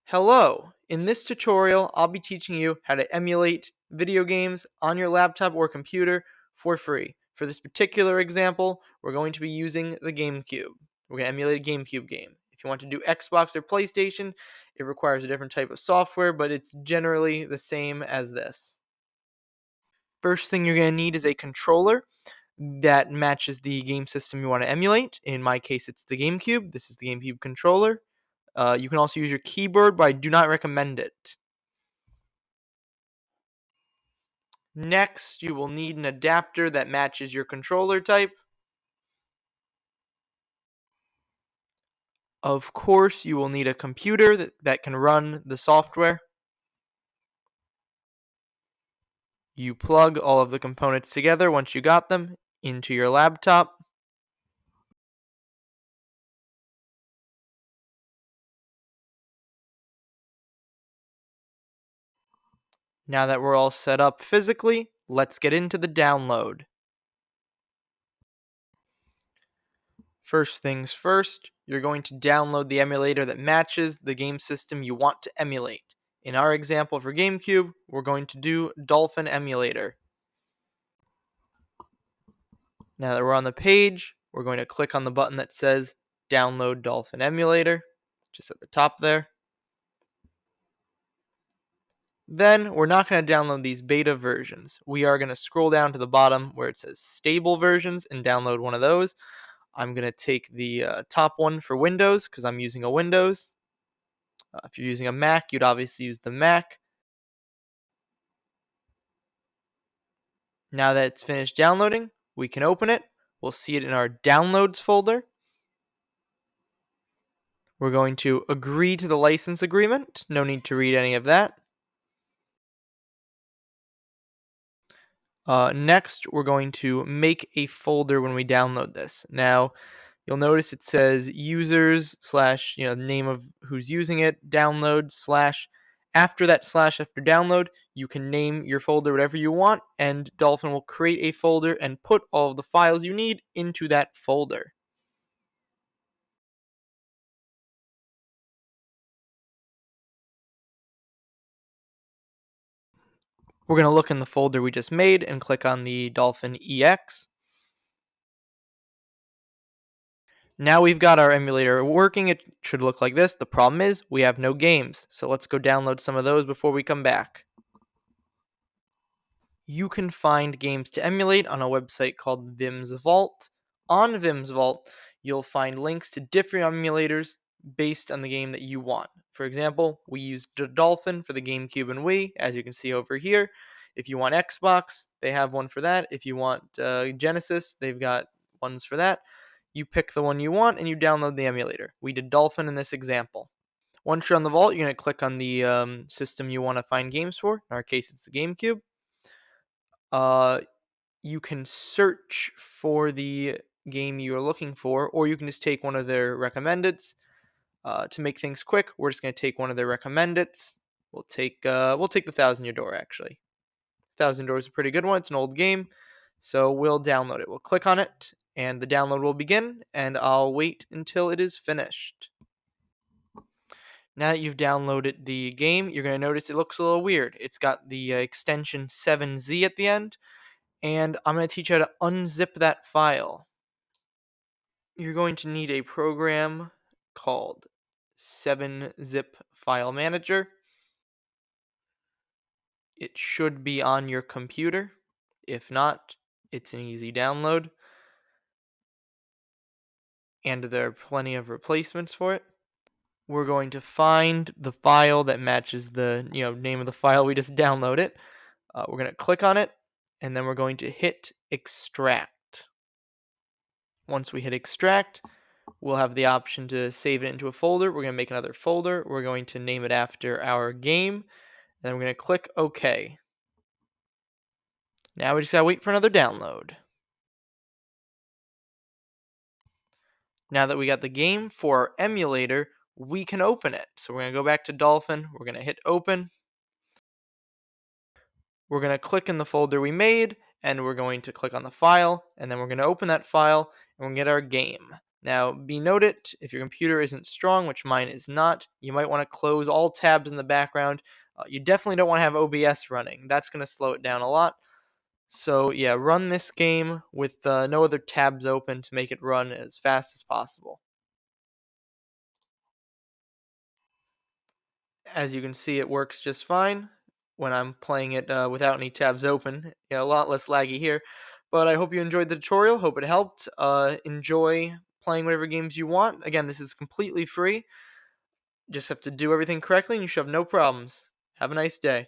Hello! In this tutorial, I'll be teaching you how to emulate video games on your laptop or computer for free. For this particular example, we're going to be using the Gamecube. We're going to emulate a Gamecube game. If you want to do Xbox or PlayStation, it requires a different type of software, but it's generally the same as this. First thing you're going to need is a controller that matches the game system you want to emulate. In my case, it's the Gamecube. This is the Gamecube controller. You can also use your keyboard, but I do not recommend it. Next, you will need an adapter that matches your controller type. Of course, you will need a computer that can run the software. You plug all of the components together once you got them into your laptop. Now that we're all set up physically, let's get into the download. First things first, you're going to download the emulator that matches the game system you want to emulate. In our example for GameCube, we're going to do Dolphin Emulator. Now that we're on the page, we're going to click on the button that says Download Dolphin Emulator, just at the top there. Then we're not going to download these beta versions. We are going to scroll down to the bottom where it says Stable Versions and download one of those. I'm going to take the top one for Windows because I'm using a Windows. If you're using a Mac, you'd obviously use the Mac. Now that it's finished downloading, we can open it. We'll see it in our Downloads folder. We're going to agree to the license agreement. No need to read any of that. Next, we're going to make a folder when we download this. Now, you'll notice it says users / name of who's using it, download / after that / after download, you can name your folder whatever you want, and Dolphin will create a folder and put all of the files you need into that folder. We're going to look in the folder we just made and click on the Dolphin EX. Now we've got our emulator working. It should look like this. The problem is we have no games. So let's go download some of those before we come back. You can find games to emulate on a website called Vim's Vault. On Vim's Vault, you'll find links to different emulators based on the game that you want. For example, we used Dolphin for the GameCube and Wii, as you can see over here. If you want Xbox, they have one for that. If you want Genesis, they've got ones for that. You pick the one you want and you download the emulator. We did Dolphin in this example. Once you're on the Vault, you're going to click on the system you want to find games for. In our case, it's the GameCube. You can search for the game you're looking for, or you can just take one of their recommendeds. To make things quick, we're just going to take one of their recommendeds. We'll take the Thousand Year Door, actually. Thousand Door is a pretty good one. It's an old game, so we'll download it. We'll click on it, and the download will begin, and I'll wait until it is finished. Now that you've downloaded the game, you're going to notice it looks a little weird. It's got the extension 7Z at the end, and I'm going to teach you how to unzip that file. You're going to need a program called 7-Zip File Manager. It should be on your computer. If not, it's an easy download. And there are plenty of replacements for it. We're going to find the file that matches the name of the file we just downloaded. We're going to click on it, and then we're going to hit extract. Once we hit extract, we'll have the option to save it into a folder. We're going to make another folder. We're going to name it after our game, and then we're going to click OK. Now we just gotta wait for another download. Now that we got the game for our emulator, we can open it. So we're going to go back to Dolphin. We're going to hit open. We're going to click in the folder we made, and we're going to click on the file, and then we're going to open that file, and we're going to get our game. Now, be noted, if your computer isn't strong, which mine is not, you might want to close all tabs in the background. You definitely don't want to have OBS running. That's going to slow it down a lot. So yeah, run this game with no other tabs open to make it run as fast as possible. As you can see, it works just fine when I'm playing it without any tabs open. Yeah, a lot less laggy here. But I hope you enjoyed the tutorial. Hope it helped. Enjoy playing whatever games you want. Again, this is completely free. Just have to do everything correctly and you should have no problems. Have a nice day.